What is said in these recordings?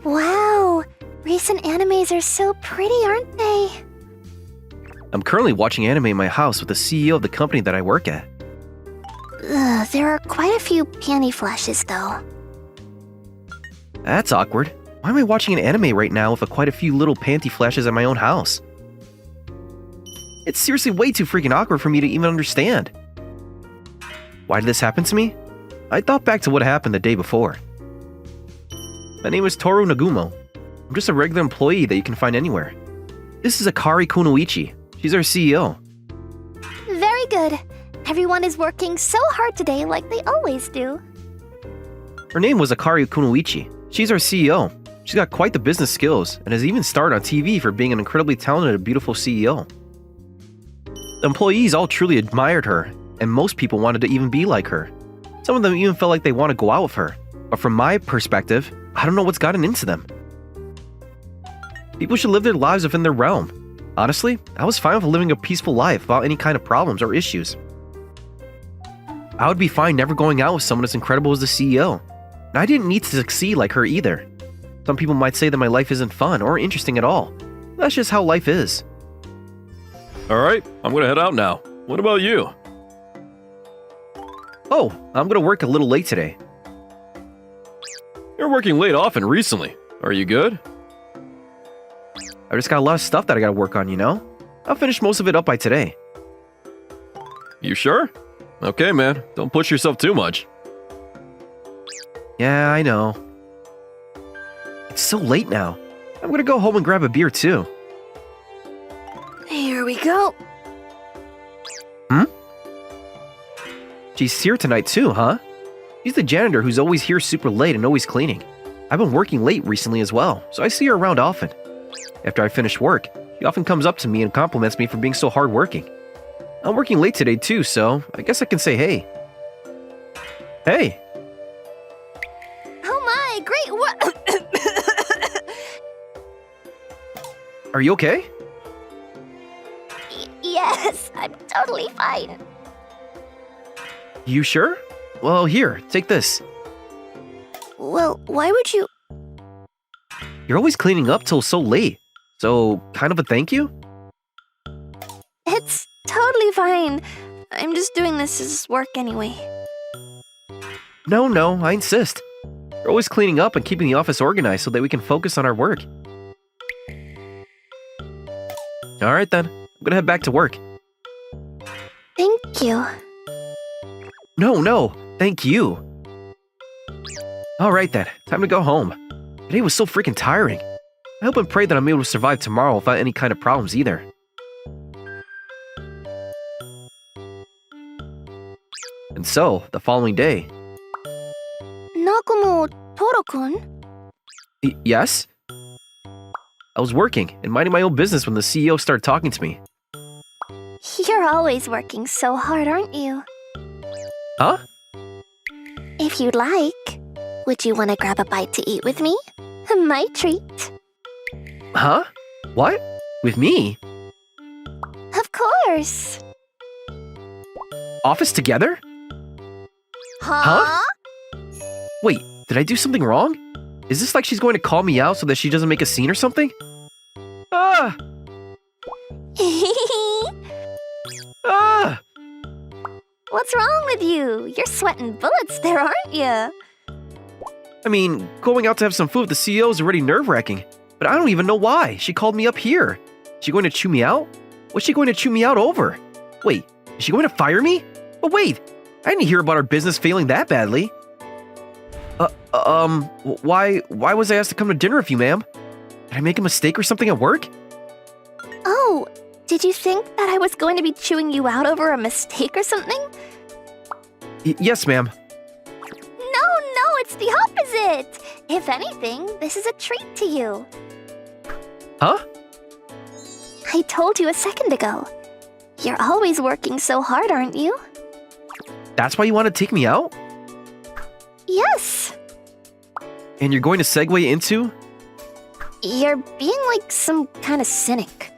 Wow, recent animes are so pretty, aren't they? I'm currently watching anime in my house with the CEO of the company that I work at. Ugh, there are quite a few panty flashes, though. That's awkward. Why am I watching an anime right now with quite a few little panty flashes at my own house? It's seriously way too freaking awkward for me to even understand. Why did this happen to me? I thought back to what happened the day before. My name is Toru Nagumo. I'm just a regular employee that you can find anywhere. This is Akari Kunoichi. She's our CEO. Very good. Everyone is working so hard today like they always do. Her name was Akari Kunoichi. She's our CEO. She's got quite the business skills and has even starred on TV for being an incredibly talented and beautiful CEO. The employees all truly admired her, and most people wanted to even be like her. Some of them even felt like they want to go out with her. But from my perspective, I don't know what's gotten into them. People should live their lives within their realm. Honestly, I was fine with living a peaceful life without any kind of problems or issues. I would be fine never going out with someone as incredible as the CEO. And I didn't need to succeed like her either. Some people might say that my life isn't fun or interesting at all. That's just how life is. Alright, I'm gonna head out now. What about you? Oh, I'm gonna work a little late today. You're working late often recently. Are you good? I just got a lot of stuff that I gotta work on, you know? I'll finish most of it up by today. You sure? Okay, man. Don't push yourself too much. Yeah, I know. It's so late now. I'm gonna go home and grab a beer too. Here we go. She's here tonight too, huh? She's the janitor who's always here super late and always cleaning. I've been working late recently as well, so I see her around often. After I finish work, she often comes up to me and compliments me for being so hardworking. I'm working late today too, so I guess I can say hey. Hey! Oh my, great work! Are you okay? Yes, I'm totally fine. You sure? Well, here, take this. Well, why would you... You're always cleaning up till so late, so kind of a thank you? It's totally fine. I'm just doing this as work anyway. No, I insist. You're always cleaning up and keeping the office organized so that we can focus on our work. Alright then, I'm gonna head back to work. Thank you. No, thank you. Alright then, time to go home. Today was so freaking tiring. I hope and pray that I'm able to survive tomorrow without any kind of problems either. And so, the following day... Nagumo Toro-kun? Yes? I was working and minding my own business when the CEO started talking to me. You're always working so hard, aren't you? Huh? If you'd like, would you want to grab a bite to eat with me? My treat. Huh? What? With me? Of course. Office together? Huh? Wait, did I do something wrong? Is this like she's going to call me out so that she doesn't make a scene or something? Ah! Ah! What's wrong with you? You're sweating bullets there, aren't you? I mean, going out to have some food with the CEO is already nerve-wracking, but I don't even know why. She called me up here. Is she going to chew me out? What's she going to chew me out over? Wait, is she going to fire me? But wait, I didn't hear about our business failing that badly. Why was I asked to come to dinner with you, ma'am? Did I make a mistake or something at work? Oh, did you think that I was going to be chewing you out over a mistake or something? Yes, ma'am. No, it's the opposite. If anything, this is a treat to you. Huh? I told you a second ago. You're always working so hard, aren't you? That's why you want to take me out? Yes. And you're going to segue into? You're being like some kind of cynic.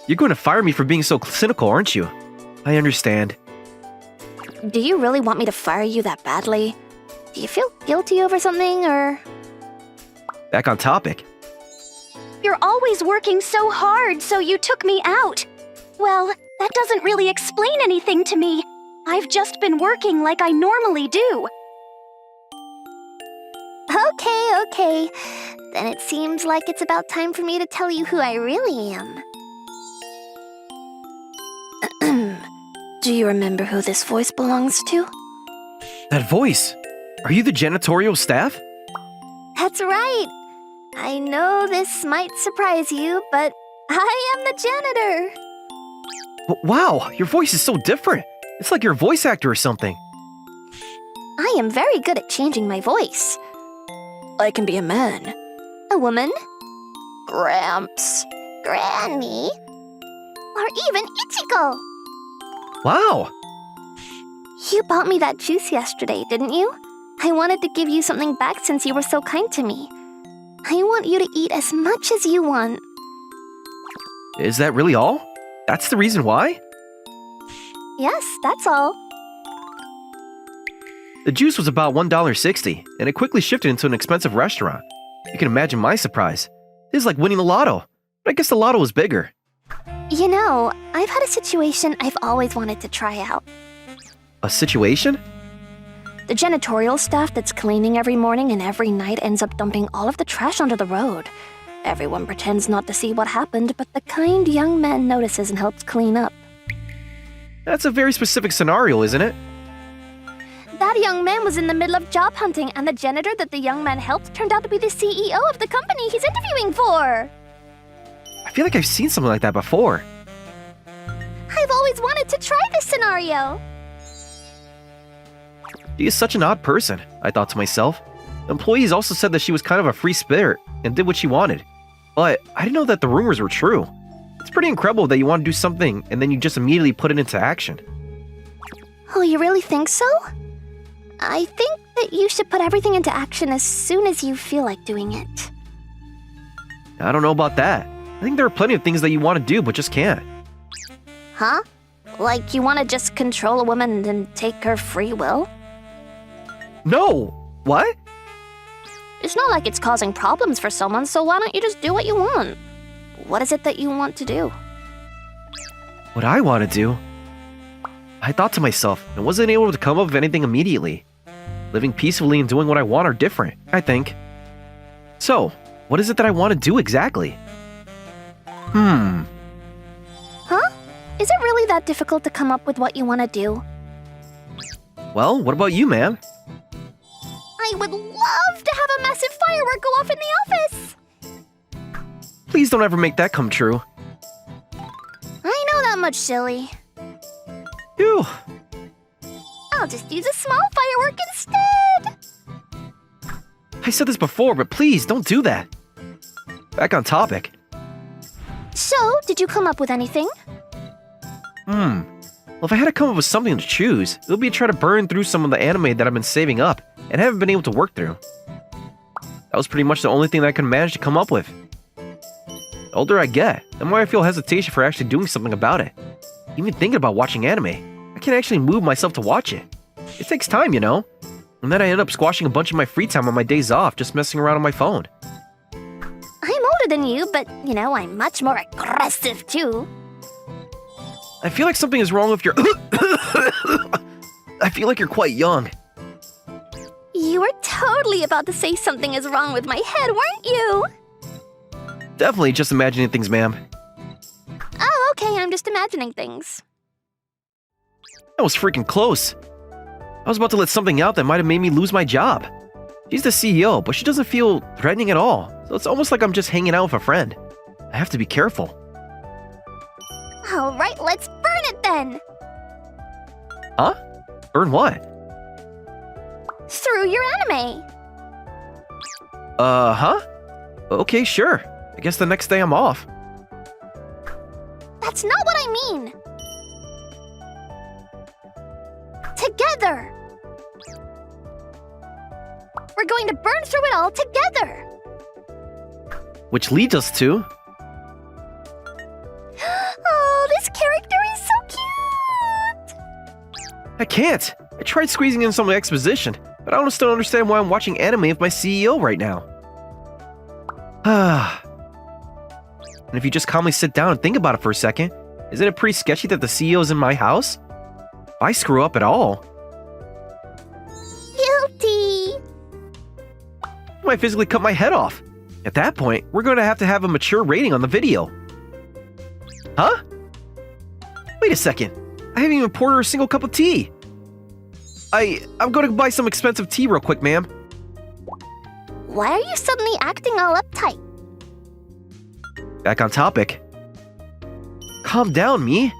You're going to fire me for being so cynical, aren't you? I understand. Do you really want me to fire you that badly? Do you feel guilty over something, or...? Back on topic. You're always working so hard, so you took me out. Well, that doesn't really explain anything to me. I've just been working like I normally do. Okay. Then it seems like it's about time for me to tell you who I really am. Do you remember who this voice belongs to? That voice! Are you the janitorial staff? That's right. I know this might surprise you, but I am the janitor. Wow, your voice is so different. It's like you're a voice actor or something. I am very good at changing my voice. I can be a man, a woman, Gramps, Granny, or even Ichigo. Wow! You bought me that juice yesterday, didn't you? I wanted to give you something back since you were so kind to me. I want you to eat as much as you want. Is that really all? That's the reason why? Yes, that's all. The juice was about $1.60, and it quickly shifted into an expensive restaurant. You can imagine my surprise. It is like winning the lotto, but I guess the lotto was bigger. You know, I've had a situation I've always wanted to try out. A situation? The janitorial staff that's cleaning every morning and every night ends up dumping all of the trash onto the road. Everyone pretends not to see what happened, but the kind young man notices and helps clean up. That's a very specific scenario, isn't it? That young man was in the middle of job hunting, and the janitor that the young man helped turned out to be the CEO of the company he's interviewing for. I feel like I've seen something like that before. I've always wanted to try this scenario. She is such an odd person, I thought to myself. The employees also said that she was kind of a free spirit and did what she wanted. But I didn't know that the rumors were true. It's pretty incredible that you want to do something and then you just immediately put it into action. Oh, you really think so? I think that you should put everything into action as soon as you feel like doing it. I don't know about that. I think there are plenty of things that you want to do but just can't. Huh? Like you want to just control a woman and take her free will? No! What? It's not like it's causing problems for someone, so why don't you just do what you want? What is it that you want to do? What I want to do? I thought to myself and wasn't able to come up with anything immediately. Living peacefully and doing what I want are different, I think. So, what is it that I want to do exactly? Huh? Is it really that difficult to come up with what you want to do? Well, what about you, ma'am? I would love to have a massive firework go off in the office! Please don't ever make that come true. I know that much, silly. Phew. I'll just use a small firework instead! I said this before, but please don't do that. Back on topic. So, did you come up with anything? Well, if I had to come up with something to choose, it would be to try to burn through some of the anime that I've been saving up and haven't been able to work through. That was pretty much the only thing that I could manage to come up with. The older I get, the more I feel hesitation for actually doing something about it. Even thinking about watching anime, I can't actually move myself to watch it. It takes time, you know? And then I end up squashing a bunch of my free time on my days off just messing around on my phone. I'm older than you, but, you know, I'm much more aggressive, too. I feel like something is wrong with your... I feel like you're quite young. You were totally about to say something is wrong with my head, weren't you? Definitely just imagining things, ma'am. Oh, okay, I'm just imagining things. That was freaking close. I was about to let something out that might have made me lose my job. She's the CEO, but she doesn't feel threatening at all, so it's almost like I'm just hanging out with a friend. I have to be careful. Alright, let's burn it then! Huh? Burn what? Through your anime! Huh? Okay, sure. I guess the next day I'm off. That's not what I mean! Together! We're going to burn through it all together! Which leads us to... Oh, this character is so cute! I can't! I tried squeezing in some exposition, but I still don't understand why I'm watching anime with my CEO right now. And if you just calmly sit down and think about it for a second, isn't it pretty sketchy that the CEO's in my house? If I screw up at all, Guilty. I might physically cut my head off. At that point, we're going to have a mature rating on the video. Huh? Wait a second. I haven't even poured her a single cup of tea. I'm going to buy some expensive tea real quick, ma'am. Why are you suddenly acting all uptight? Back on topic. Calm down, me.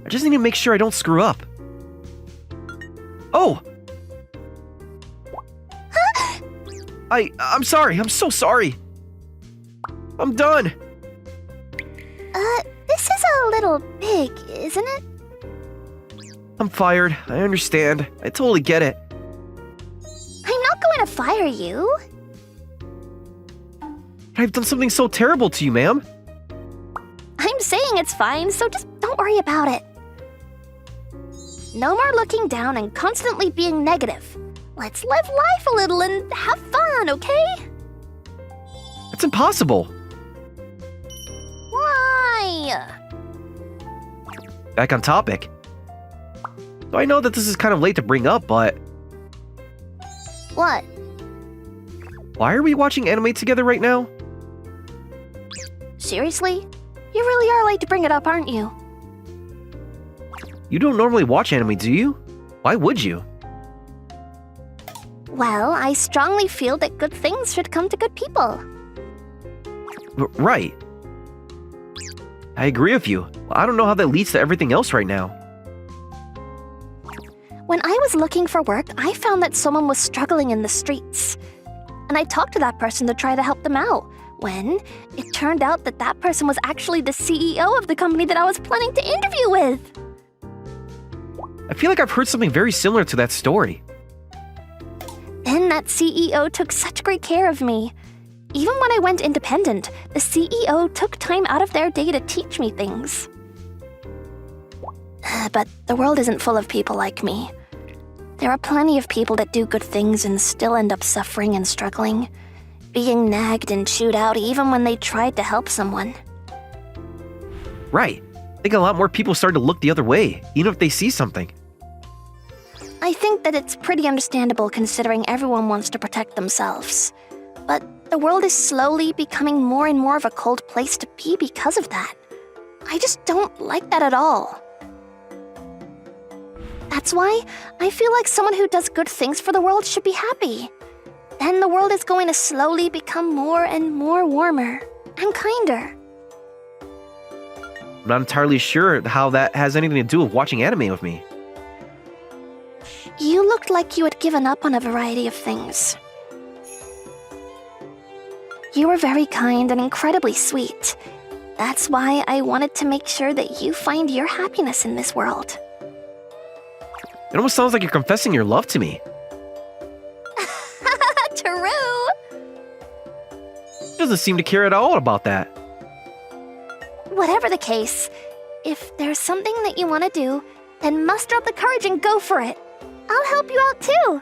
I just need to make sure I don't screw up. Oh! I'm sorry. I'm so sorry. I'm done. This is a little big, isn't it? I'm fired. I understand. I totally get it. I'm not going to fire you. I've done something so terrible to you, ma'am. I'm saying it's fine, so just don't worry about it. No more looking down and constantly being negative. Let's live life a little and have fun, okay? That's impossible. Why? Back on topic. So I know that this is kind of late to bring up, but What? why are we watching anime together right now? Seriously? You really are late to bring it up, aren't you? You don't normally watch anime, do you? Why would you? Well, I strongly feel that good things should come to good people. Right. I agree with you. I don't know how that leads to everything else right now. When I was looking for work, I found that someone was struggling in the streets. And I talked to that person to try to help them out, when it turned out that that person was actually the CEO of the company that I was planning to interview with. I feel like I've heard something very similar to that story. Then that CEO took such great care of me. Even when I went independent, the CEO took time out of their day to teach me things. But the world isn't full of people like me. There are plenty of people that do good things and still end up suffering and struggling, being nagged and chewed out even when they tried to help someone. Right. I think a lot more people start to look the other way, even if they see something. I think that it's pretty understandable considering everyone wants to protect themselves. But the world is slowly becoming more and more of a cold place to be because of that. I just don't like that at all. That's why I feel like someone who does good things for the world should be happy. Then the world is going to slowly become more and more warmer and kinder. I'm not entirely sure how that has anything to do with watching anime with me. You looked like you had given up on a variety of things. You were very kind and incredibly sweet. That's why I wanted to make sure that you find your happiness in this world. It almost sounds like you're confessing your love to me. True! She doesn't seem to care at all about that. Whatever the case, if there's something that you want to do, then muster up the courage and go for it. I'll help you out too.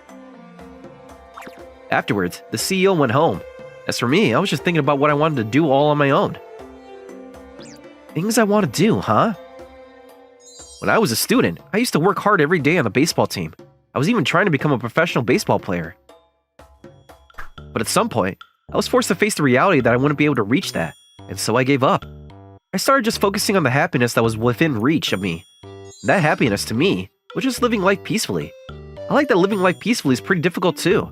Afterwards, the CEO went home. As for me, I was just thinking about what I wanted to do all on my own. Things I want to do, huh? When I was a student, I used to work hard every day on the baseball team. I was even trying to become a professional baseball player. But at some point, I was forced to face the reality that I wouldn't be able to reach that, and so I gave up. I started just focusing on the happiness that was within reach of me. And that happiness, to me, was just living life peacefully. I like that living life peacefully is pretty difficult too.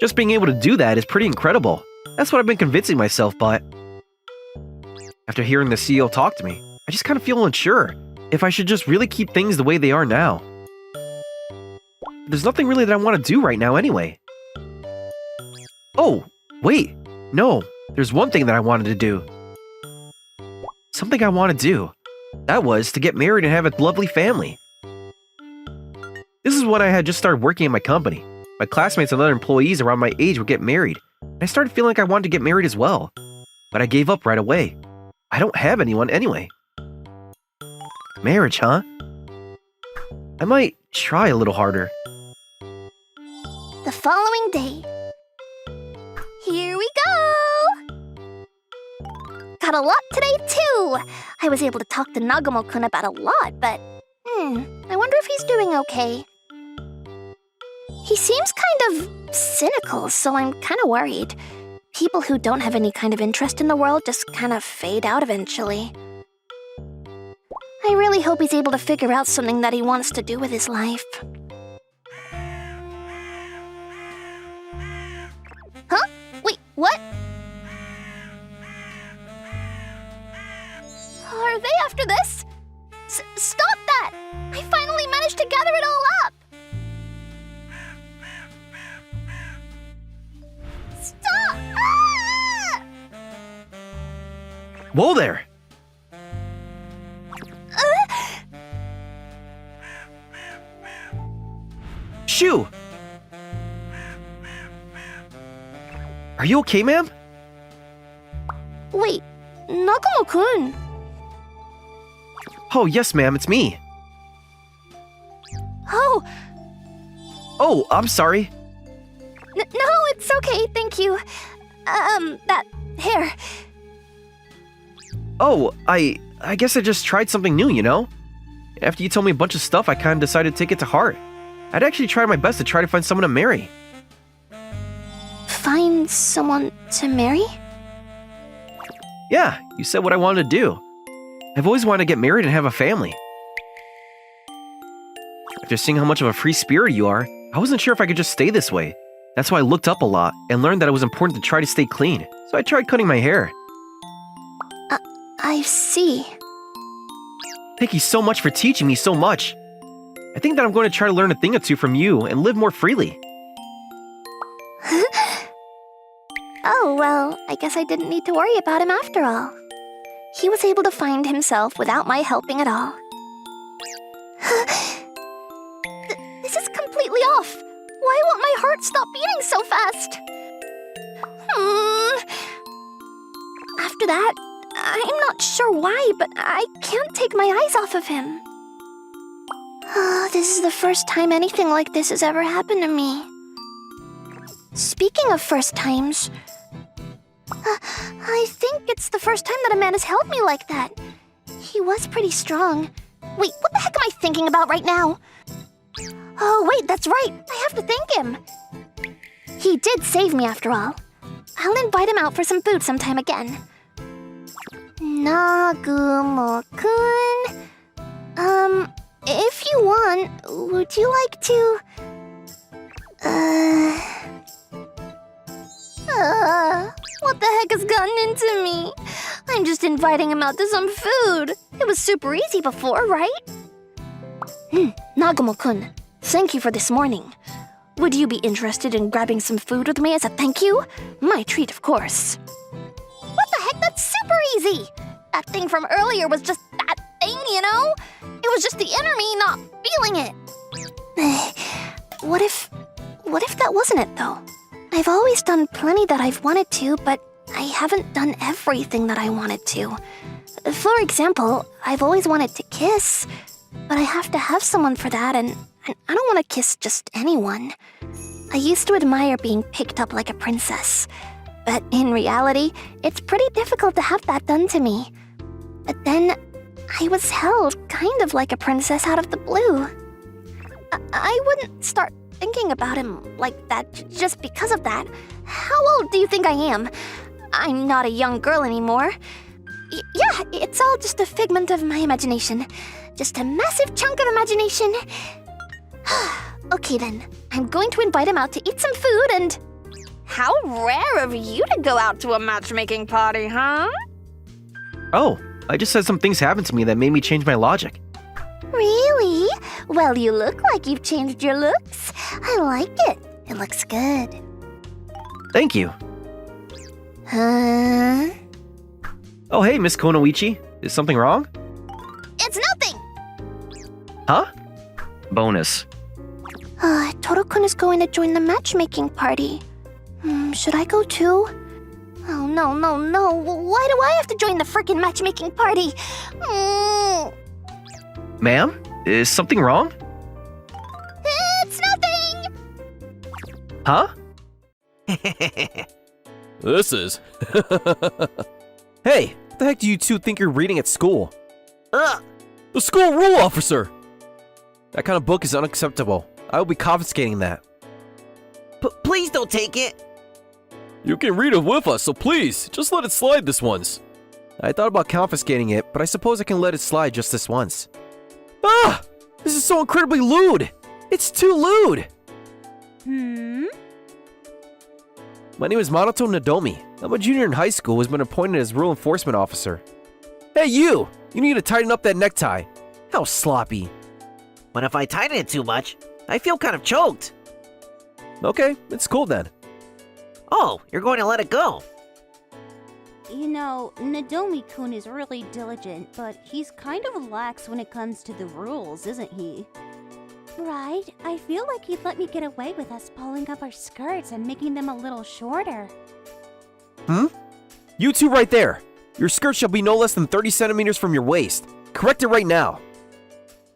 Just being able to do that is pretty incredible. That's what I've been convincing myself, but after hearing the CEO talk to me, I just kind of feel unsure if I should just really keep things the way they are now. There's nothing really that I want to do right now anyway. Oh, wait. No, there's one thing that I wanted to do. Something I want to do. That was to get married and have a lovely family. This is when I had just started working in my company. My classmates and other employees around my age would get married, and I started feeling like I wanted to get married as well. But I gave up right away. I don't have anyone anyway. Marriage, huh? I might try a little harder. The following day. Here we go! had a lot today, too. I was able to talk to Nagumo-kun about a lot, but... I wonder if he's doing okay. He seems kind of cynical, so I'm kind of worried. People who don't have any kind of interest in the world just kind of fade out eventually. I really hope he's able to figure out something that he wants to do with his life. Huh? Wait, what? Are they after this? Stop that! I finally managed to gather it all up! Stop! Ah! Whoa there! Shoo! Are you okay, ma'am? Wait, Nagumo-kun. Oh, yes, ma'am, it's me. Oh, Oh, I'm sorry. no, it's okay, thank you. That hair. Oh, I guess I just tried something new, you know? After you told me a bunch of stuff, I kind of decided to take it to heart. I'd actually tried my best to try to find someone to marry. Find someone to marry? Yeah, you said what I wanted to do. I've always wanted to get married and have a family. After seeing how much of a free spirit you are, I wasn't sure if I could just stay this way. That's why I looked up a lot and learned that it was important to try to stay clean. So I tried cutting my hair. I see. Thank you so much for teaching me so much. I think that I'm going to try to learn a thing or two from you and live more freely. Oh, well, I guess I didn't need to worry about him after all. He was able to find himself without my helping at all. This is completely off. Why won't my heart stop beating so fast? After that, I'm not sure why, but I can't take my eyes off of him. This is the first time anything like this has ever happened to me. Speaking of first times, I think it's the first time that a man has held me like that. He was pretty strong. Wait, what the heck am I thinking about right now? Oh, wait, that's right. I have to thank him. He did save me after all. I'll invite him out for some food sometime again. Nagumo-kun. If you want, would you like to... What the heck has gotten into me? I'm just inviting him out to some food. It was super easy before, right? Nagumo-kun, thank you for this morning. Would you be interested in grabbing some food with me as a thank you? My treat, of course. What the heck? That's super easy! That thing from earlier was just that thing, you know? It was just the inner me not feeling it. What if that wasn't it, though? I've always done plenty that I've wanted to, but I haven't done everything that I wanted to. For example, I've always wanted to kiss, but I have to have someone for that, and I don't want to kiss just anyone. I used to admire being picked up like a princess, but in reality, it's pretty difficult to have that done to me. But then, I was held kind of like a princess out of the blue. I wouldn't start thinking about him like that just because of that. How old do you think I am? I'm not a young girl anymore. Yeah, it's all just a figment of my imagination. Just a massive chunk of imagination. Okay then, I'm going to invite him out to eat some food and... How rare of you to go out to a matchmaking party, huh? Oh, I just said some things happened to me that made me change my logic. Really? Well, you look like you've changed your looks. I like it. It looks good. Thank you. Huh? Oh, hey, Miss Konoichi. Is something wrong? It's nothing! Huh? Bonus. Toro-kun is going to join the matchmaking party. Should I go too? Oh, no. Why do I have to join the frickin' matchmaking party? Ma'am? Is something wrong? It's nothing! Huh? This is... Hey, What the heck do you two think you're reading at school? Ugh! The school rule officer! That kind of book is unacceptable. I will be confiscating that. Please don't take it! You can read it with us, so please, just let it slide this once. I thought about confiscating it, but I suppose I can let it slide just this once. Ah! This is so incredibly lewd! It's too lewd! My name is Minato Nodomi. I'm a junior in high school who has been appointed as rule enforcement officer. Hey you! You need to tighten up that necktie. How sloppy. But if I tighten it too much, I feel kind of choked. Okay, it's cool then. Oh, you're going to let it go. You know, Nodomi-kun is really diligent, but he's kind of lax when it comes to the rules, isn't he? Right, I feel like he'd let me get away with us pulling up our skirts and making them a little shorter. You two right there. Your skirt shall be no less than 30 centimeters from your waist. Correct it right now.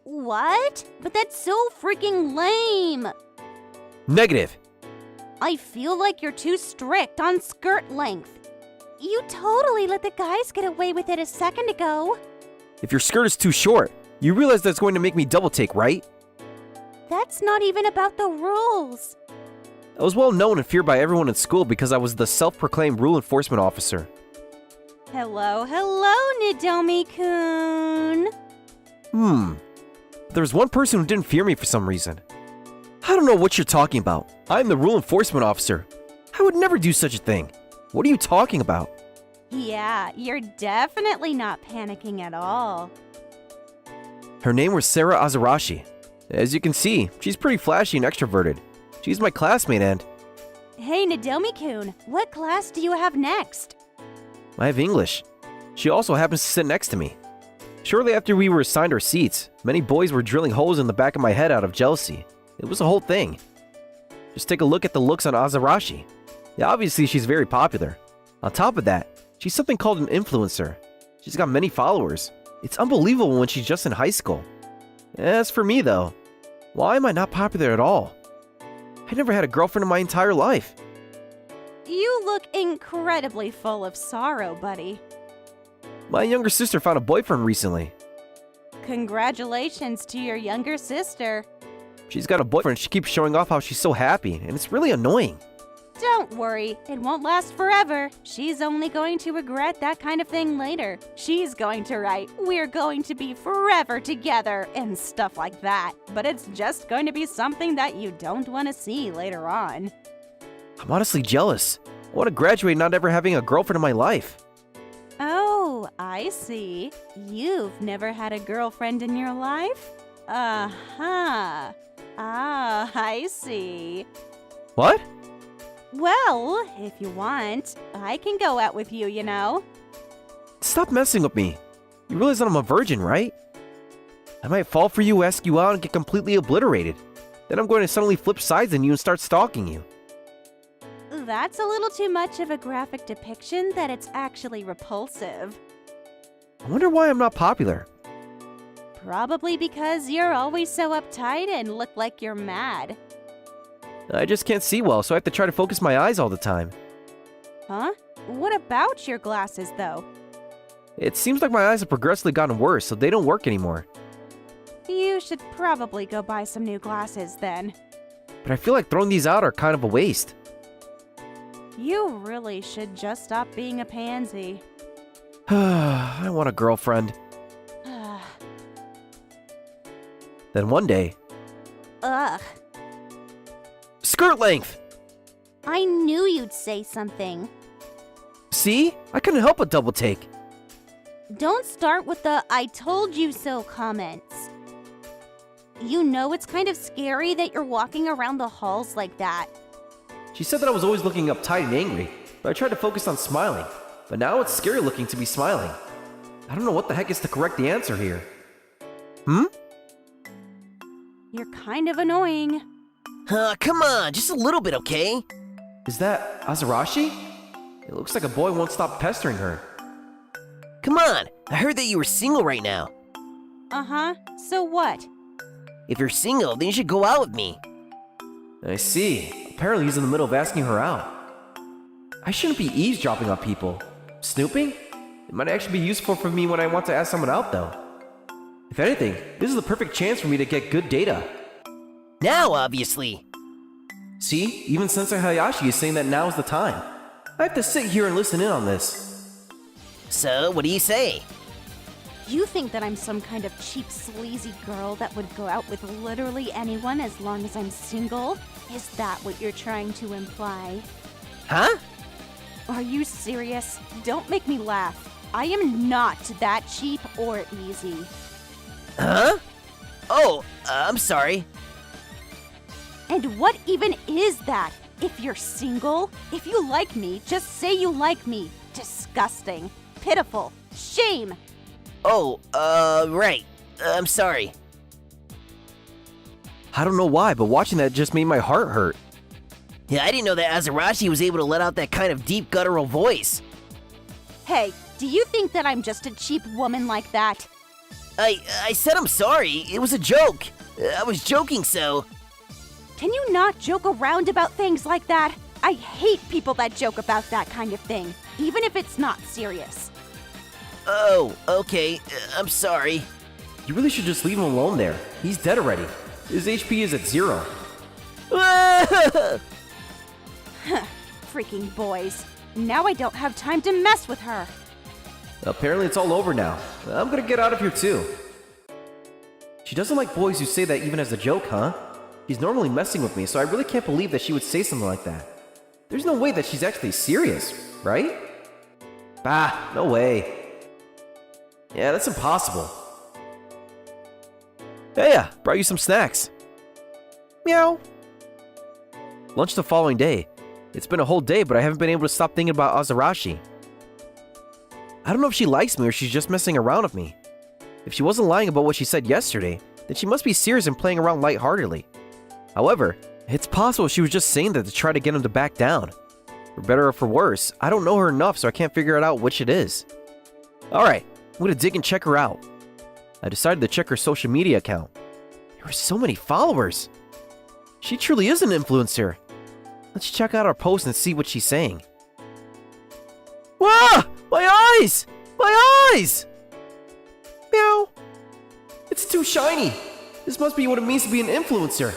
What? But that's so freaking lame! Negative. I feel like you're too strict on skirt length. You totally let the guys get away with it a second ago. If your skirt is too short, you realize that's going to make me double take, right? That's not even about the rules. I was well known and feared by everyone in school because I was the self-proclaimed rule enforcement officer. Hello, Nodomi-kun. There was one person who didn't fear me for some reason. I don't know what you're talking about. I'm the rule enforcement officer. I would never do such a thing. What are you talking about? Yeah, you're definitely not panicking at all. Her name was Sarah Azarashi. As you can see, she's pretty flashy and extroverted. She's my classmate and... Hey, Nodomi-kun, what class do you have next? I have English. She also happens to sit next to me. Shortly after we were assigned our seats, many boys were drilling holes in the back of my head out of jealousy. It was a whole thing. Just take a look at the looks on Azarashi. Yeah, obviously she's very popular. On top of that, she's something called an influencer. She's got many followers. It's unbelievable when she's just in high school. As for me though, why am I not popular at all? I never had a girlfriend in my entire life. You look incredibly full of sorrow, buddy. My younger sister found a boyfriend recently. Congratulations to your younger sister. She's got a boyfriend, she keeps showing off how she's so happy, and it's really annoying. Don't worry, it won't last forever. She's only going to regret that kind of thing later. She's going to write, "We're going to be forever together," and stuff like that. But it's just going to be something that you don't want to see later on. I'm honestly jealous. I want to graduate not ever having a girlfriend in my life. Oh, I see. You've never had a girlfriend in your life? Uh-huh. Ah, I see. What? Well, if you want, I can go out with you, you know. Stop messing with me. You realize that I'm a virgin, right? I might fall for you, ask you out, and get completely obliterated. Then I'm going to suddenly flip sides on you and start stalking you. That's a little too much of a graphic depiction that it's actually repulsive. I wonder why I'm not popular. Probably because you're always so uptight and look like you're mad. I just can't see well, so I have to try to focus my eyes all the time. Huh? What about your glasses, though? It seems like my eyes have progressively gotten worse, so they don't work anymore. You should probably go buy some new glasses then. But I feel like throwing these out are kind of a waste. You really should just stop being a pansy. I want a girlfriend. Then one day... Ugh. Skirt length! I knew you'd say something. See? I couldn't help but double take. Don't start with the "I told you so" comments. You know it's kind of scary that you're walking around the halls like that. She said that I was always looking uptight and angry, but I tried to focus on smiling. But now it's scary looking to be smiling. I don't know what the heck is to correct the answer here. You're kind of annoying. Come on, just a little bit, okay? Is that Azarashi? It looks like a boy won't stop pestering her. Come on, I heard that you were single right now. Uh-huh, so what? If you're single, then you should go out with me. I see. Apparently he's in the middle of asking her out. I shouldn't be eavesdropping on people. Snooping? It might actually be useful for me when I want to ask someone out, though. If anything, this is the perfect chance for me to get good data. Now, obviously. See, even Sensei Hayashi is saying that now is the time. I have to sit here and listen in on this. So, what do you say? You think that I'm some kind of cheap, sleazy girl that would go out with literally anyone as long as I'm single? Is that what you're trying to imply? Huh? Are you serious? Don't make me laugh. I am not that cheap or easy. Huh? Oh, I'm sorry. And what even is that? If you're single, if you like me, just say you like me. Disgusting. Pitiful. Shame. Oh, right. I'm sorry. I don't know why, but watching that just made my heart hurt. Yeah, I didn't know that Azarashi was able to let out that kind of deep guttural voice. Hey, do you think that I'm just a cheap woman like that? I said I'm sorry. It was a joke. I was joking, so... Can you not joke around about things like that? I hate people that joke about that kind of thing, even if it's not serious. Oh, okay. I'm sorry. You really should just leave him alone there. He's dead already. His HP is at 0. Freaking boys. Now I don't have time to mess with her. Apparently it's all over now. I'm gonna get out of here too. She doesn't like boys who say that even as a joke, huh? She's normally messing with me, so I really can't believe that she would say something like that. There's no way that she's actually serious, right? Bah, no way. Yeah, that's impossible. Hey, brought you some snacks. Meow. Lunch the following day. It's been a whole day, but I haven't been able to stop thinking about Azarashi. I don't know if she likes me or she's just messing around with me. If she wasn't lying about what she said yesterday, then she must be serious and playing around lightheartedly. However, it's possible she was just saying that to try to get him to back down. For better or for worse, I don't know her enough, so I can't figure it out which it is. Alright, I'm gonna dig and check her out. I decided to check her social media account. There are so many followers. She truly is an influencer. Let's check out our post and see what she's saying. Wah! My eyes! My eyes! Meow. It's too shiny. This must be what it means to be an influencer.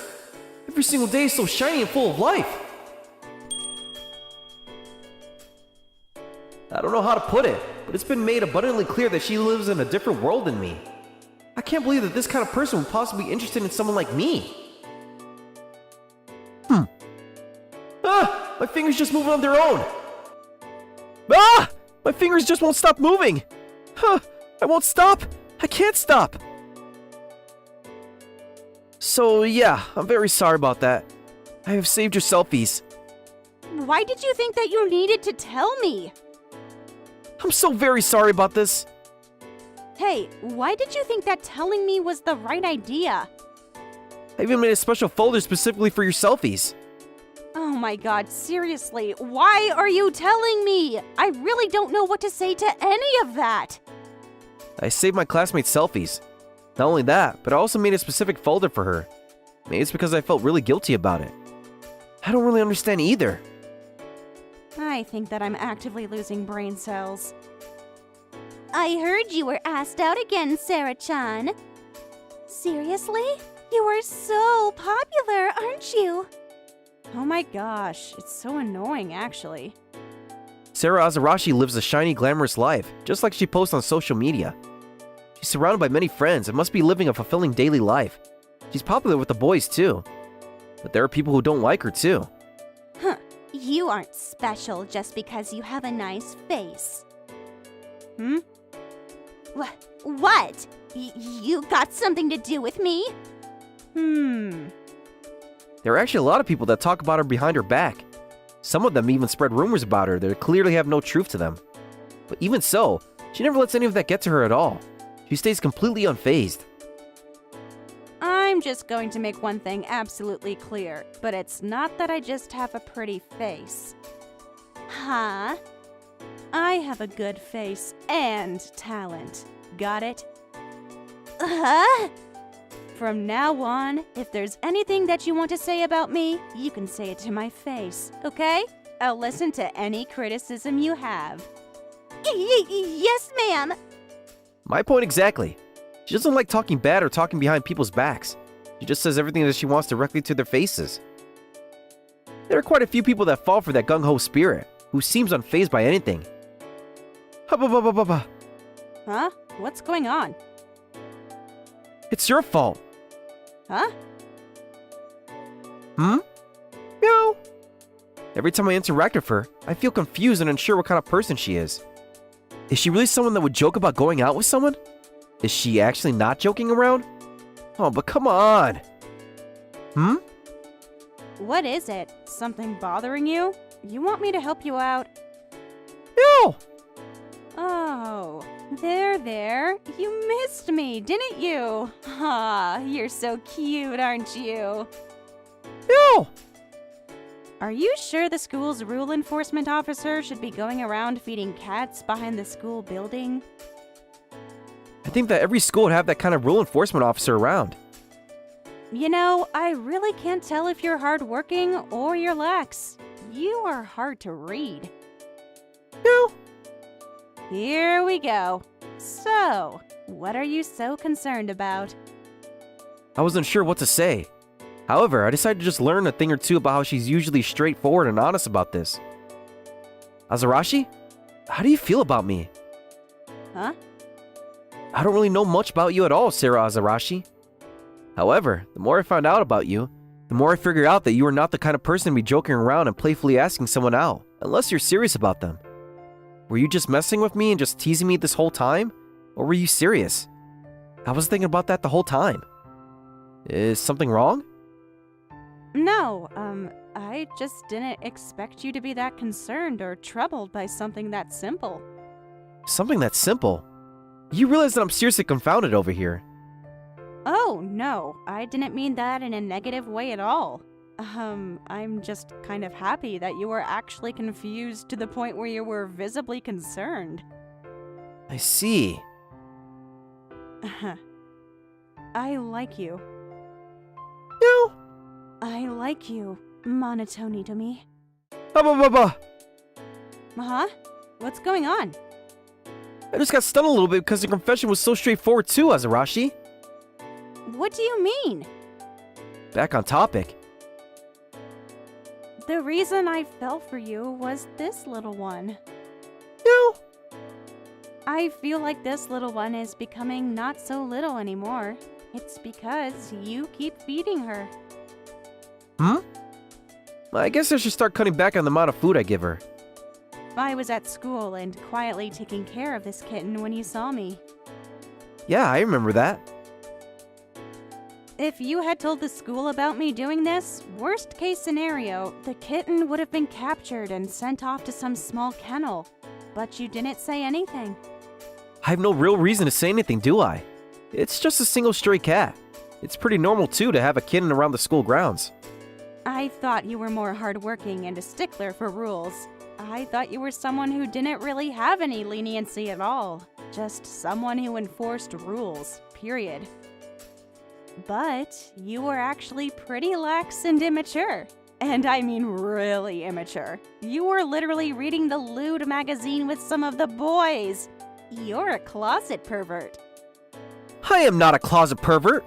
Every single day is so shiny and full of life. I don't know how to put it, but it's been made abundantly clear that she lives in a different world than me. I can't believe that this kind of person would possibly be interested in someone like me. Ah! My fingers just move on their own. Ah! My fingers just won't stop moving. Huh! I won't stop. I can't stop. So yeah, I'm very sorry about that. I have saved your selfies. Why did you think that you needed to tell me? I'm so very sorry about this. Hey, why did you think that telling me was the right idea? I even made a special folder specifically for your selfies. Oh my god, seriously, why are you telling me? I really don't know what to say to any of that. I saved my classmates' selfies. Not only that, but I also made a specific folder for her. Maybe it's because I felt really guilty about it. I don't really understand either. I think that I'm actively losing brain cells. I heard you were asked out again, Sarah-chan. Seriously? You are so popular, aren't you? Oh my gosh, it's so annoying, actually. Sarah Azarashi lives a shiny, glamorous life, just like she posts on social media. She's surrounded by many friends and must be living a fulfilling daily life. She's popular with the boys too. But there are people who don't like her too. Huh, you aren't special just because you have a nice face. Hmm? What? You got something to do with me? There are actually a lot of people that talk about her behind her back. Some of them even spread rumors about her that clearly have no truth to them. But even so, she never lets any of that get to her at all. She stays completely unfazed. I'm just going to make one thing absolutely clear, but it's not that I just have a pretty face. Huh? I have a good face and talent. Got it? Huh? From now on, if there's anything that you want to say about me, you can say it to my face, okay? I'll listen to any criticism you have. Yes, ma'am. My point exactly. She doesn't like talking bad or talking behind people's backs. She just says everything that she wants directly to their faces. There are quite a few people that fall for that gung-ho spirit, who seems unfazed by anything. Hubba-bubba-bubba. Huh? What's going on? It's your fault. Huh? Meow. Every time I interact with her, I feel confused and unsure what kind of person she is. Is she really someone that would joke about going out with someone? Is she actually not joking around? Oh, but come on. What is it? Something bothering you? You want me to help you out? No! Oh, there. You missed me, didn't you? Ah, you're so cute, aren't you? No! Are you sure the school's rule enforcement officer should be going around feeding cats behind the school building? I think that every school would have that kind of rule enforcement officer around. You know, I really can't tell if you're hardworking or you're lax. You are hard to read. No! Here we go. So, what are you so concerned about? I wasn't sure what to say. However, I decided to just learn a thing or two about how she's usually straightforward and honest about this. Azarashi? How do you feel about me? Huh? I don't really know much about you at all, Sarah Azarashi. However, the more I found out about you, the more I figured out that you are not the kind of person to be joking around and playfully asking someone out, unless you're serious about them. Were you just messing with me and just teasing me this whole time? Or were you serious? I was thinking about that the whole time. Is something wrong? No, I just didn't expect you to be that concerned or troubled by something that simple. Something that simple? You realize that I'm seriously confounded over here. Oh, no, I didn't mean that in a negative way at all. I'm just kind of happy that you were actually confused to the point where you were visibly concerned. I see. I like you. No. I like you, monotony to me. Huh? What's going on? I just got stunned a little bit because the confession was so straightforward too, Azarashi. What do you mean? Back on topic. The reason I fell for you was this little one. No. I feel like this little one is becoming not so little anymore. It's because you keep feeding her. I guess I should start cutting back on the amount of food I give her. I was at school and quietly taking care of this kitten when you saw me. Yeah, I remember that. If you had told the school about me doing this, worst case scenario, the kitten would have been captured and sent off to some small kennel. But you didn't say anything. I have no real reason to say anything, do I? It's just a single stray cat. It's pretty normal too to have a kitten around the school grounds. I thought you were more hardworking and a stickler for rules. I thought you were someone who didn't really have any leniency at all. Just someone who enforced rules, period. But you were actually pretty lax and immature. And I mean really immature. You were literally reading the lewd magazine with some of the boys. You're a closet pervert. I am not a closet pervert.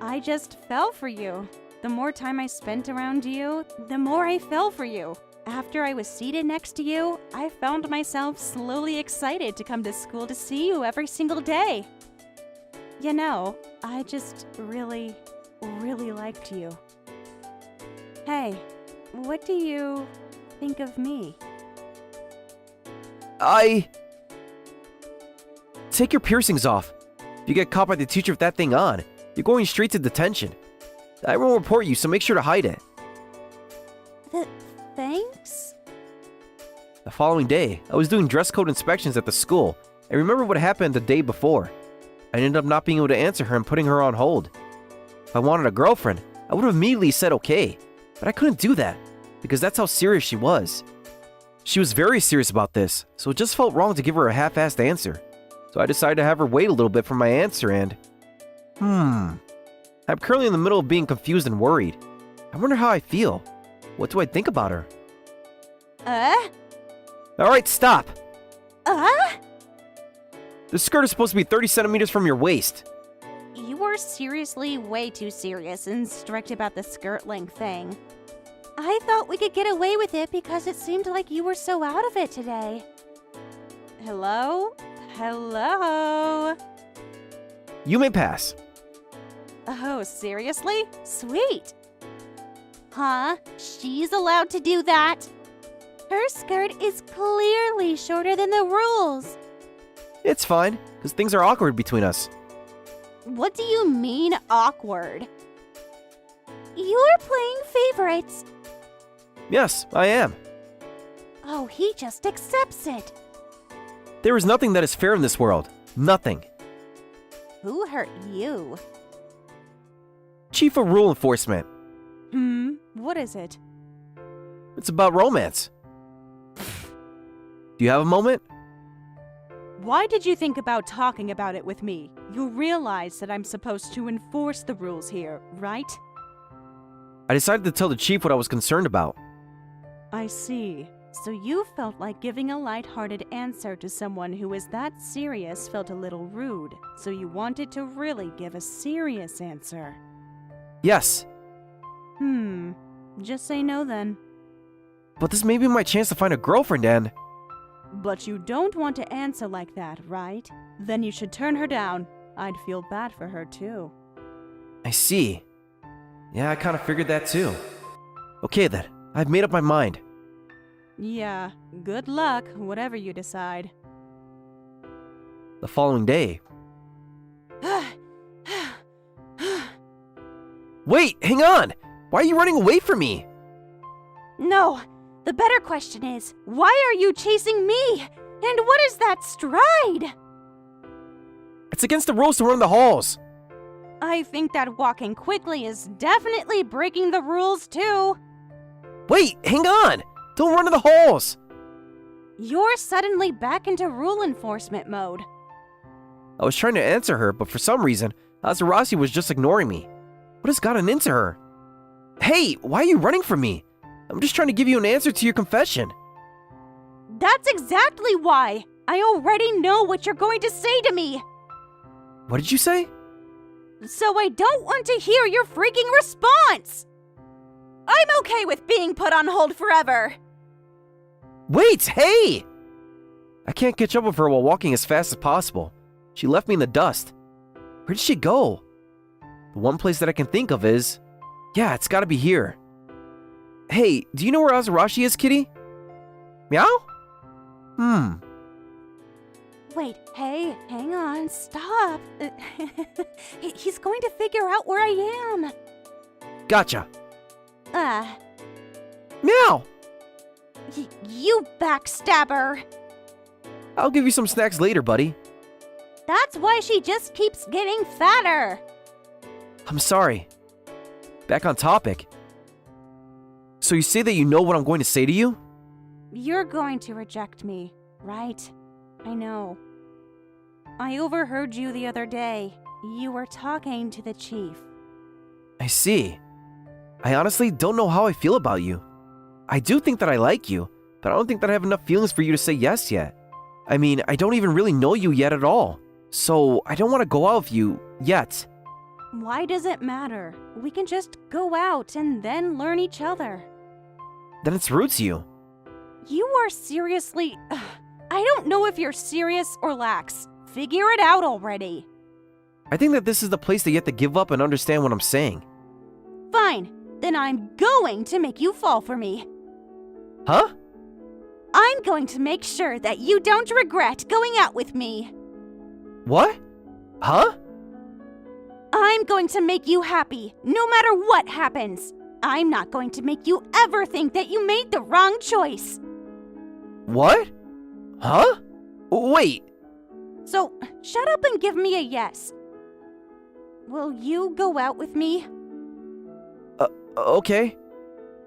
I just fell for you. The more time I spent around you, the more I fell for you. After I was seated next to you, I found myself slowly excited to come to school to see you every single day. You know, I just really liked you. Hey, what do you think of me? Take your piercings off. If you get caught by the teacher with that thing on, you're going straight to detention. I will report you, so make sure to hide it. Thanks? The following day, I was doing dress code inspections at the school, and remember what happened the day before. I ended up not being able to answer her and putting her on hold. If I wanted a girlfriend, I would have immediately said okay, but I couldn't do that, because that's how serious she was. She was very serious about this, so it just felt wrong to give her a half-assed answer. So I decided to have her wait a little bit for my answer and... I'm currently in the middle of being confused and worried. I wonder how I feel. What do I think about her? Uh? Alright, stop! The skirt is supposed to be 30 centimeters from your waist. You were seriously way too serious and strict about the skirt length thing. I thought we could get away with it because it seemed like you were so out of it today. Hello? Hello? You may pass. Oh, seriously? Sweet. Huh? She's allowed to do that? Her skirt is clearly shorter than the rules. It's fine, because things are awkward between us. What do you mean, awkward? You're playing favorites. Yes, I am. Oh, he just accepts it. There is nothing that is fair in this world. Nothing. Who hurt you? Chief of Rule Enforcement. What is it? It's about romance. Do you have a moment? Why did you think about talking about it with me? You realize that I'm supposed to enforce the rules here, right? I decided to tell the chief what I was concerned about. I see. So you felt like giving a lighthearted answer to someone who is that serious felt a little rude, so you wanted to really give a serious answer. Yes, Just say no then. but this may be my chance to find a girlfriend and... But you don't want to answer like that, right? Then you should turn her down. I'd feel bad for her too. I see. Yeah, I kind of figured that too. Okay then, I've made up my mind. Yeah, good luck, whatever you decide. The following day... Wait, hang on! Why are you running away from me? No, the better question is, why are you chasing me? And what is that stride? It's against the rules to run the halls. I think that walking quickly is definitely breaking the rules too. Wait, hang on! Don't run to the halls! You're suddenly back into rule enforcement mode. I was trying to answer her, but for some reason, Azarashi was just ignoring me. What has gotten into her? Hey, why are you running from me? I'm just trying to give you an answer to your confession. That's exactly why. I already know what you're going to say to me. What did you say? So I don't want to hear your freaking response. I'm okay with being put on hold forever. Wait, hey! I can't catch up with her while walking as fast as possible. She left me in the dust. Where did she go? The one place that I can think of is... Yeah, it's gotta be here. Hey, do you know where Azarashi is, kitty? Meow? Wait, hey, hang on, stop. He's going to figure out where I am. Gotcha. Ah, Meow! you backstabber. I'll give you some snacks later, buddy. That's why she just keeps getting fatter. I'm sorry. Back on topic. So you say that you know what I'm going to say to you? You're going to reject me, right? I know. I overheard you the other day. You were talking to the chief. I see. I honestly don't know how I feel about you. I do think that I like you, but I don't think that I have enough feelings for you to say yes yet. I mean, I don't even really know you yet at all. So I don't want to go out with you yet. Why does it matter? We can just go out and then learn each other. Then it's rude to you. You are seriously... I don't know if you're serious or lax. Figure it out already. I think that this is the place that you have to give up and understand what I'm saying. Fine. Then I'm going to make you fall for me. Huh? I'm going to make sure that you don't regret going out with me. What? Huh? I'm going to make you happy, no matter what happens. I'm not going to make you ever think that you made the wrong choice. What? Huh? Wait. So, shut up and give me a yes. Will you go out with me? Okay.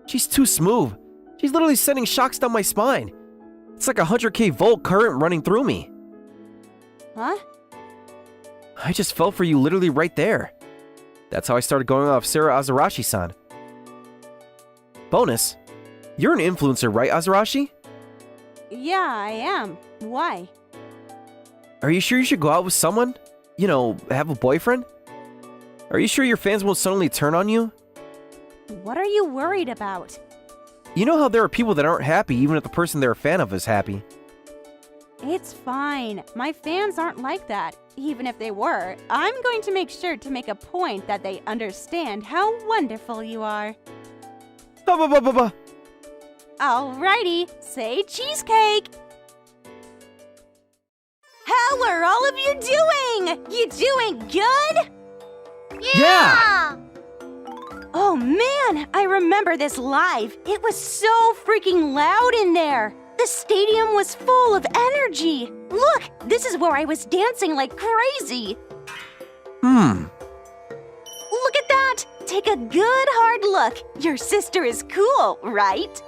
She's too smooth. She's literally sending shocks down my spine. It's like a 100k volt current running through me. Huh? I just fell for you literally right there. That's how I started going off Sarah Yeah, I am. Why? Are you sure you should go out with someone? You know, have a boyfriend? Are you sure your fans won't suddenly turn on you? What are you worried about? You know how there are people that aren't happy even if the person they're a fan of is happy. It's fine. My fans aren't like that. Even if they were, I'm going to make sure to make a point that they understand how wonderful you are. Ba-ba-ba-ba-ba. Alrighty, say cheesecake! How are all of you doing? You doing good? Yeah! Oh man, I remember this live. It was so freaking loud in there. The stadium was full of energy. Look, this is where I was dancing like crazy. Look at that. Take a good hard look. Your sister is cool, right?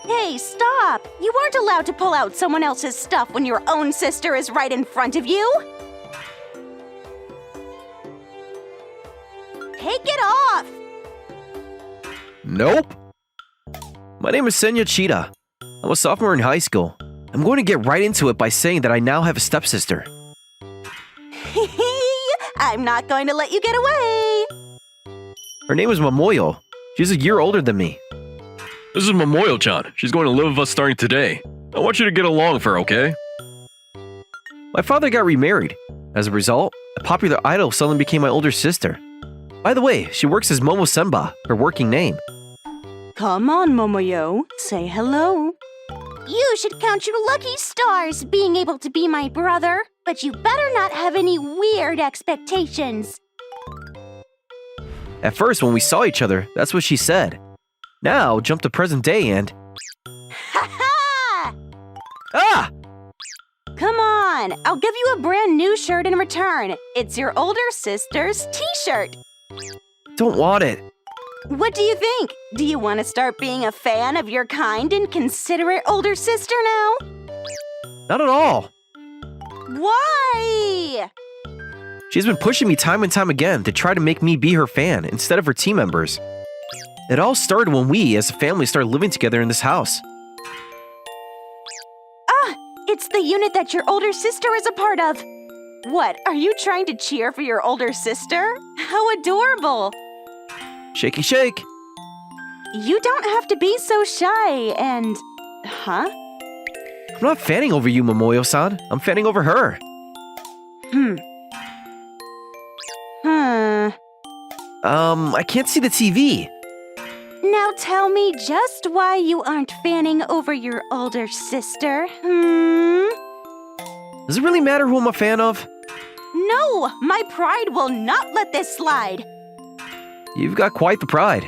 Hey, stop! You aren't allowed to pull out someone else's stuff when your own sister is right in front of you! Take it off! Nope. My name is Senya Cheetah. I'm a sophomore in high school. I'm going to get right into it by saying that I now have a stepsister. I'm not going to let you get away! Her name is Momoyo. She's a year older than me. This is Momoyo-chan. She's going to live with us starting today. I want you to get along with her, okay? My father got remarried. As a result, a popular idol suddenly became my older sister. By the way, she works as Momo Senba, her working name. Come on, Momoyo. Say hello. You should count your lucky stars being able to be my brother, but you better not have any weird expectations. At first, when we saw each other, that's what she said. Now, jump to present day and... Ha ha! Ah! Come on, I'll give you a brand new shirt in return. It's your older sister's t-shirt. Don't want it. What do you think? Do you want to start being a fan of your kind and considerate older sister now? Not at all. Why? She's been pushing me time and time again to try to make me be her fan instead of her team members. It all started when we, as a family, started living together in this house. It's the unit that your older sister is a part of. What, are you trying to cheer for your older sister? How adorable. Shakey shake. You don't have to be so shy and... Huh? I'm not fanning over you, Momoyo-san. I'm fanning over her. I can't see the TV. Now tell me just why you aren't fanning over your older sister, Does it really matter who I'm a fan of? No, my pride will not let this slide. You've got quite the pride.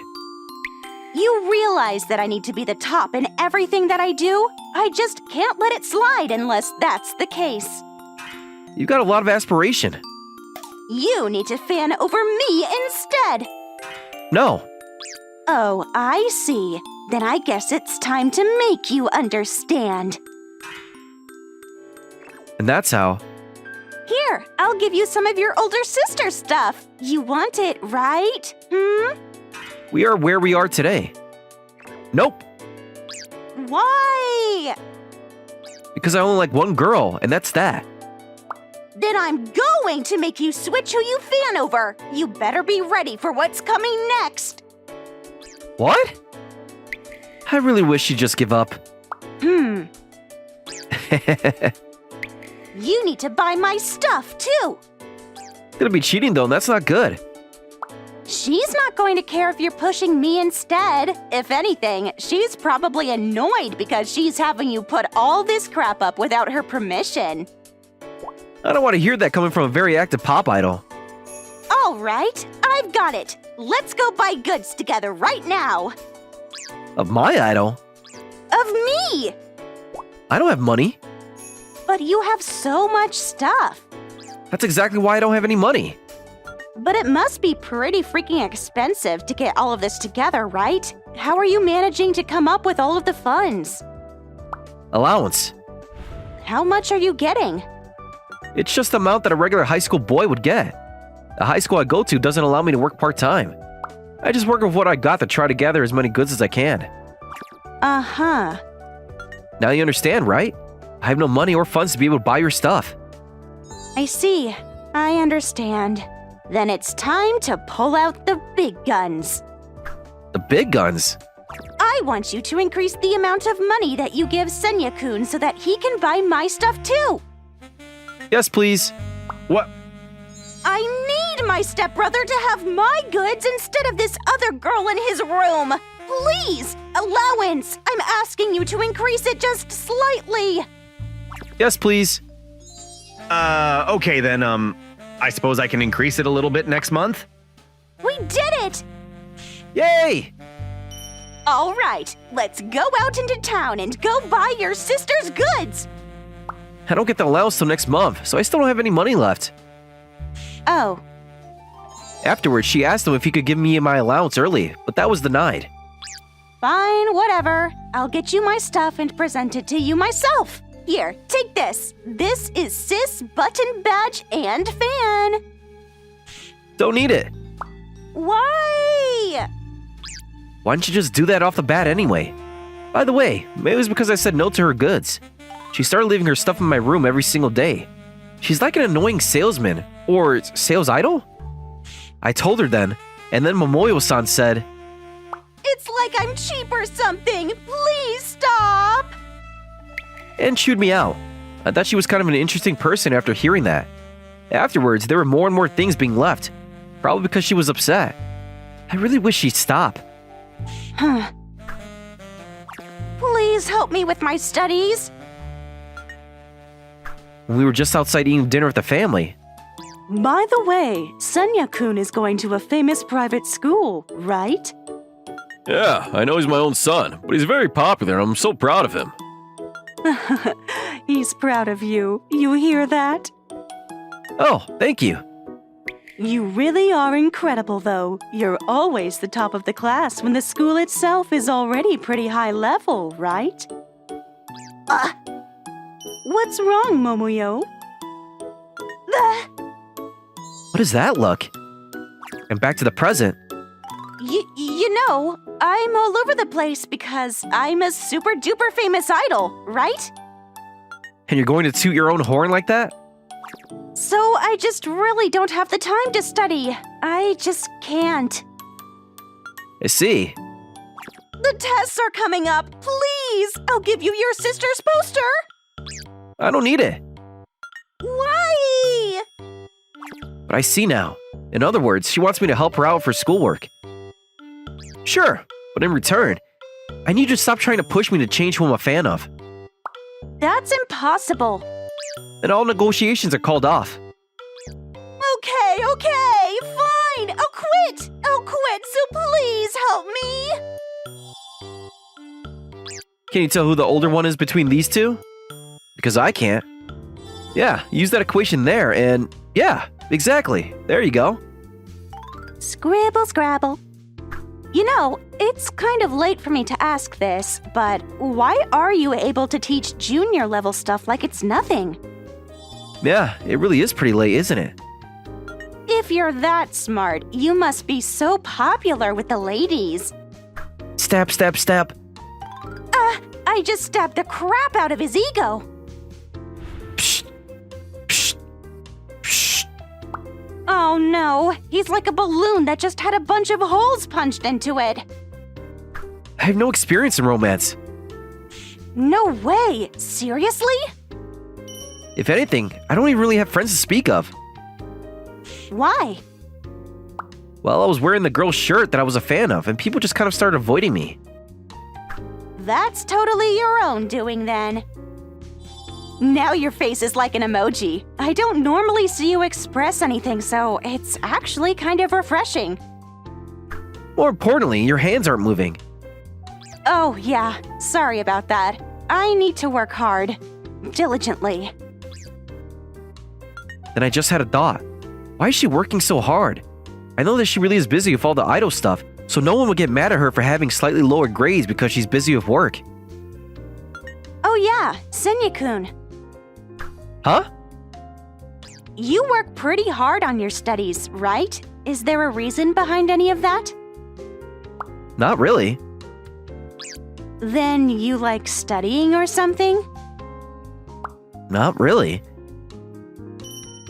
You realize that I need to be the top in everything that I do? I just can't let it slide unless that's the case. You've got a lot of aspiration. You need to fan over me instead. No. Oh, I see. Then I guess it's time to make you understand. And that's how. Here, I'll give you some of your older sister stuff. You want it, right? We are where we are today. Nope. Why? Because I only like one girl, and that's that. Then I'm going to make you switch who you fan over. You better be ready for what's coming next. What? I really wish she'd just give up. You need to buy my stuff, too. Gonna be cheating though, and that's not good. She's not going to care if you're pushing me instead. If anything, she's probably annoyed because she's having you put all this crap up without her permission. I don't want to hear that coming from a very active pop idol. All right, I've got it. Let's go buy goods together right now. Of my idol? Of me! I don't have money. But you have so much stuff. That's exactly why I don't have any money. But it must be pretty freaking expensive to get all of this together, right? How are you managing to come up with all of the funds? Allowance. How much are you getting? It's just the amount that a regular high school boy would get. The high school I go to doesn't allow me to work part-time. I just work with what I got to try to gather as many goods as I can. Uh-huh. Now you understand, right? I have no money or funds to be able to buy your stuff. I see. I understand. Then it's time to pull out the big guns. The big guns? I want you to increase the amount of money that you give Senya-kun so that he can buy my stuff too. Yes, please. What? I need my stepbrother to have my goods instead of this other girl in his room. Please, allowance. I'm asking you to increase it just slightly. Yes, please. Okay then, I suppose I can increase it a little bit next month? We did it! Yay! All right, let's go out into town and go buy your sister's goods. I don't get the allowance till next month, so I still don't have any money left. Oh, Afterwards, she asked him if he could give me my allowance early, but that was denied. fine, whatever. I'll get you my stuff and present it to you myself. Here, take this. This is Sis button badge and fan. Don't need it. Why? Why didn't you just do that off the bat anyway? By the way, maybe it was because I said no to her goods. She started leaving her stuff in my room every single day. She's like an annoying salesman, or sales idol? I told her then, and then Momoyo-san said, It's like I'm cheap or something. Please stop. and chewed me out. I thought she was kind of an interesting person after hearing that. Afterwards, there were more and more things being left, probably because she was upset. I really wish she'd stop. Please help me with my studies. We were just outside eating dinner with the family. By the way, Senya-kun is going to a famous private school, right? Yeah, I know he's my own son, but he's very popular and I'm so proud of him. He's proud of you. You hear that? Oh, thank you. You really are incredible, though. You're always the top of the class when the school itself is already pretty high level, right? What's wrong, Momoyo? What is that look? And back to the present. You know, I'm all over the place because I'm a super duper famous idol, right? And you're going to toot your own horn like that? So I just really don't have the time to study. I just can't. I see. The tests are coming up. Please, I'll give you your sister's poster. I don't need it. Why? But I see now. In other words, she wants me to help her out for schoolwork. Sure, but in return, I need you to stop trying to push me to change who I'm a fan of. That's impossible. And all negotiations are called off. Okay, fine. I'll quit, so please help me. Can you tell who the older one is between these two? Because I can't. Yeah, use that equation there and yeah, exactly. There you go. Scribble, scrabble. You know, it's kind of late for me to ask this, but why are you able to teach junior level stuff like it's nothing? Yeah, it really is pretty late, isn't it? If you're that smart, you must be so popular with the ladies. Stab, stab, stab. I just stabbed the crap out of his ego. Psst. Psst. Psst. Oh no, he's like a balloon that just had a bunch of holes punched into it. I have no experience in romance. No way, seriously? If anything, I don't even really have friends to speak of. Why? Well, I was wearing the girl's shirt that I was a fan of, and people just kind of started avoiding me. That's totally your own doing then. Now your face is like an emoji. I don't normally see you express anything, so it's actually kind of refreshing. More importantly, your hands aren't moving. Oh, yeah, sorry about that. I need to work hard. Diligently. Then I just had a thought. Why is she working so hard? I know that she really is busy with all the idol stuff, so no one would get mad at her for having slightly lower grades because she's busy with work. Oh yeah, Senya-kun. Huh? You work pretty hard on your studies, right? Is there a reason behind any of that? Not really. Then you like studying or something? Not really.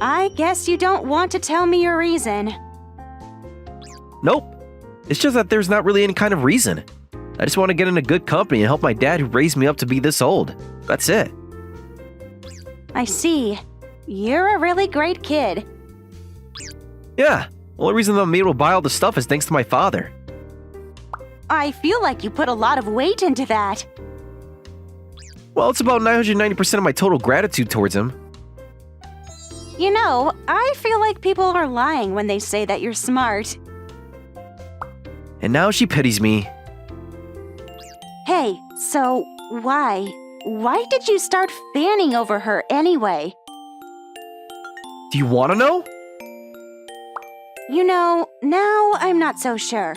I guess you don't want to tell me your reason. Nope. It's just that there's not really any kind of reason. I just want to get in a good company and help my dad who raised me up to be this old. That's it. I see. You're a really great kid. Yeah. The only reason that I'm able to buy all the stuff is thanks to my father. I feel like you put a lot of weight into that. Well, it's about 990% of my total gratitude towards him. You know, I feel like people are lying when they say that you're smart. And now she pities me. Hey, so why? Why did you start fanning over her anyway? Do you want to know? You know, now I'm not so sure.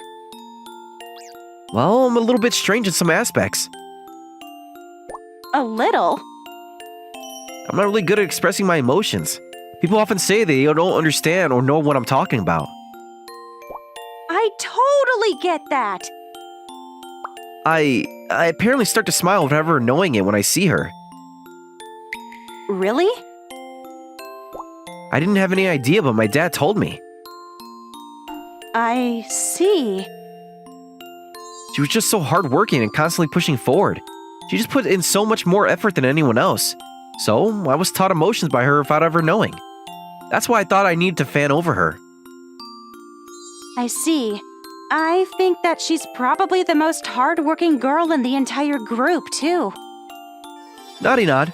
Well, I'm a little bit strange in some aspects. A little? I'm not really good at expressing my emotions. People often say they don't understand or know what I'm talking about. I totally get that. I apparently start to smile without ever knowing it when I see her. Really? I didn't have any idea, but my dad told me. I see. She was just so hardworking and constantly pushing forward. She just put in so much more effort than anyone else. So, I was taught emotions by her without ever knowing. That's why I thought I needed to fan over her. I see. I think that she's probably the most hardworking girl in the entire group, too. Noddy nod.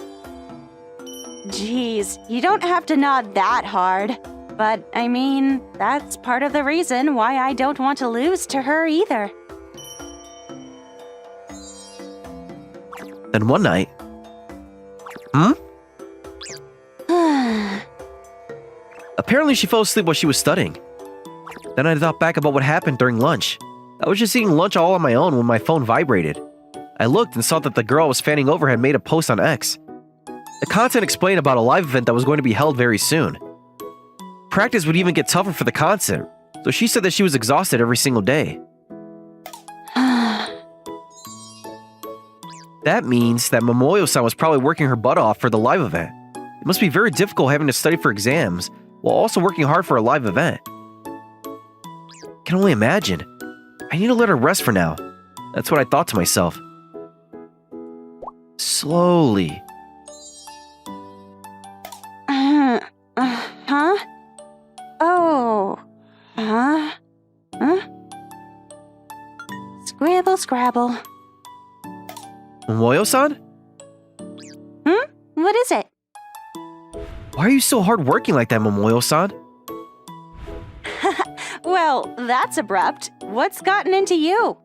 Jeez, you don't have to nod that hard. But, I mean, that's part of the reason why I don't want to lose to her either. Then one night... Apparently she fell asleep while she was studying. Then I thought back about what happened during lunch. I was just eating lunch all on my own when my phone vibrated. I looked and saw that the girl I was fanning over had made a post on X. The content explained about a live event that was going to be held very soon. Practice would even get tougher for the concert, so she said that she was exhausted every single day. That means that Momoyo-san was probably working her butt off for the live event. It must be very difficult having to study for exams while also working hard for a live event. I can only imagine. I need to let her rest for now. That's what I thought to myself. Slowly. Huh? Oh. Huh? Scrabble, scrabble. Momoyo-san? What is it? Why are you so hardworking like that, Momoyo-san? Well, that's abrupt. What's gotten into you?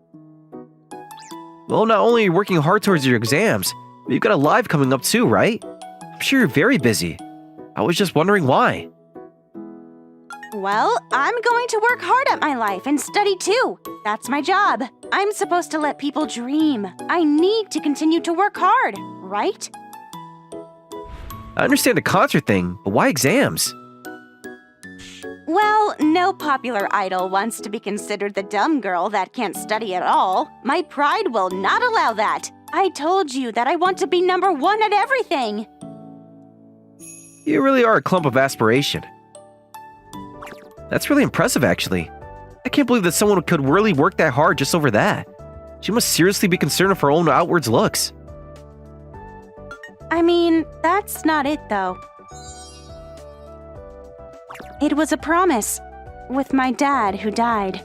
Well, not only are you working hard towards your exams, but you've got a live coming up too, right? I'm sure you're very busy. I was just wondering why. Well, I'm going to work hard at my life and study too. That's my job. I'm supposed to let people dream. I need to continue to work hard, right? I understand the concert thing, but why exams? Well, no popular idol wants to be considered the dumb girl that can't study at all. My pride will not allow that. I told you that I want to be #1 at everything. You really are a clump of aspiration. That's really impressive, actually. I can't believe that someone could really work that hard just over that. She must seriously be concerned of her own outwards looks. I mean, that's not it, though. It was a promise with my dad who died.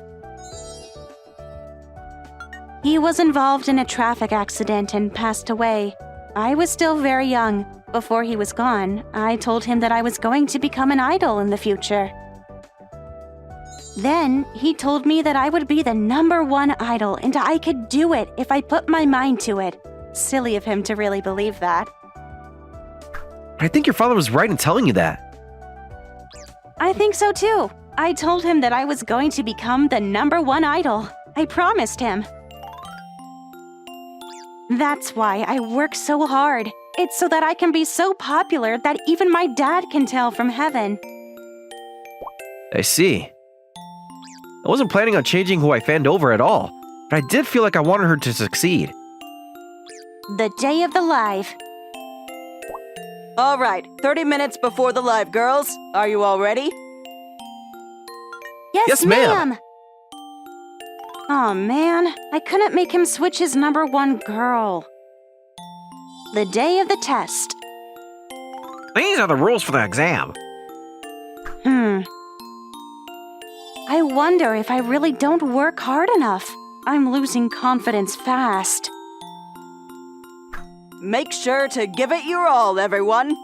He was involved in a traffic accident and passed away. I was still very young. Before he was gone, I told him that I was going to become an idol in the future. Then, he told me that I would be the #1 idol and I could do it if I put my mind to it. Silly of him to really believe that. But I think your father was right in telling you that. I think so too. I told him that I was going to become the #1 idol. I promised him. That's why I work so hard. It's so that I can be so popular that even my dad can tell from heaven. I see. I wasn't planning on changing who I fanned over at all, but I did feel like I wanted her to succeed. the day of the live. All right, 30 minutes before the live, girls. Are you all ready? Yes, ma'am. Oh man, I couldn't make him switch his number one girl. The day of the test. These are the rules for the exam. I wonder if I really don't work hard enough. I'm losing confidence fast. Make sure to give it your all, everyone.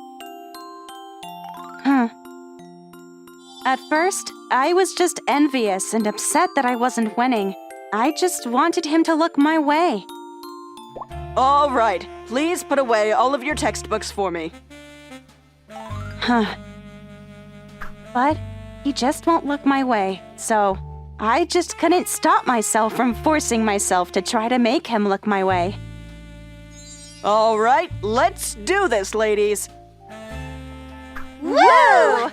At first, I was just envious and upset that I wasn't winning. I just wanted him to look my way. All right, please put away all of your textbooks for me. But he just won't look my way, so I just couldn't stop myself from forcing myself to try to make him look my way. All right, let's do this, ladies. Woo!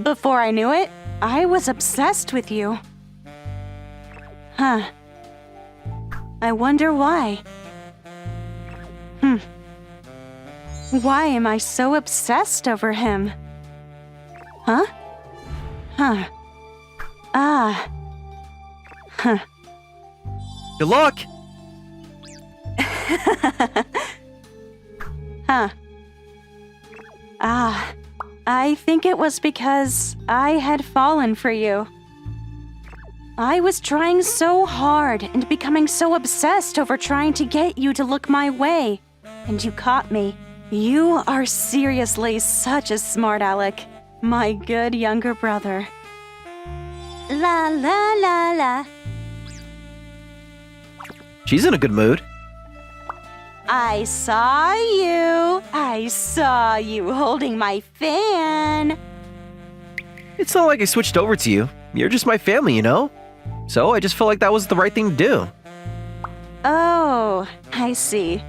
Before I knew it, I was obsessed with you. I wonder why. Why am I so obsessed over him? Good luck! I think it was because I had fallen for you. I was trying so hard and becoming so obsessed over trying to get you to look my way, and you caught me. You are seriously such a smart aleck, my good younger brother. La la la la. She's in a good mood. I saw you holding my fan. It's not like I switched over to you. You're just my family, you know? So I just felt like that was the right thing to do. Oh, I see.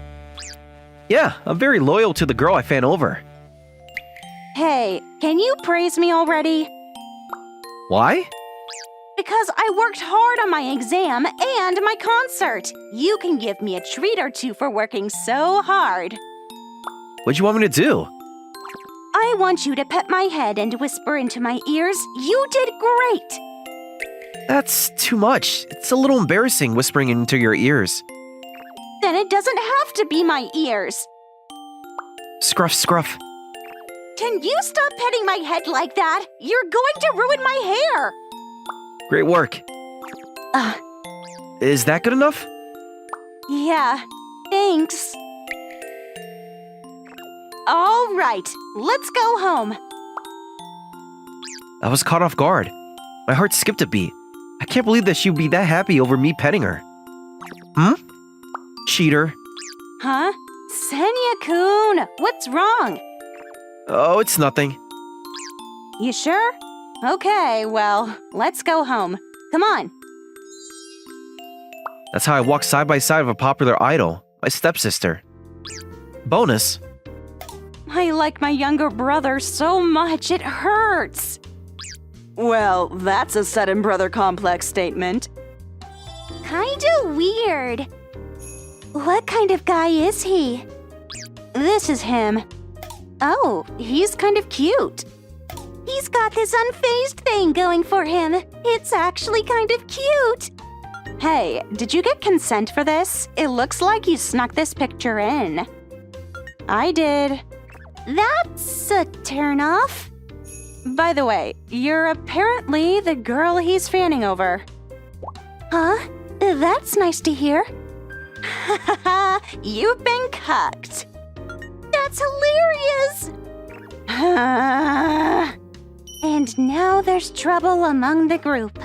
Yeah, I'm very loyal to the girl I fan over. Hey, can you praise me already? Why? Because I worked hard on my exam and my concert. You can give me a treat or two for working so hard. What'd you want me to do? I want you to pet my head and whisper into my ears, "You did great!" That's too much. It's a little embarrassing whispering into your ears. Then it doesn't have to be my ears. Scruff, scruff. Can you stop petting my head like that? You're going to ruin my hair. Great work. Is that good enough? Yeah, thanks. All right, let's go home. I was caught off guard. My heart skipped a beat. I can't believe that she'd be that happy over me petting her. Cheater. Huh? Senya-kun, what's wrong? Oh, it's nothing. You sure? Okay, well, let's go home. Come on. That's how I walk side by side with a popular idol, my stepsister. Bonus. I like my younger brother so much, it hurts. Well, that's a sudden brother complex statement. Kinda weird. What kind of guy is he? This is him. Oh, he's kind of cute. He's got this unfazed thing going for him. It's actually kind of cute. Hey, did you get consent for this? It looks like you snuck this picture in. I did. That's a turnoff. By the way, you're apparently the girl he's fanning over. Huh? That's nice to hear. You've been cucked. That's hilarious. And now there's trouble among the group.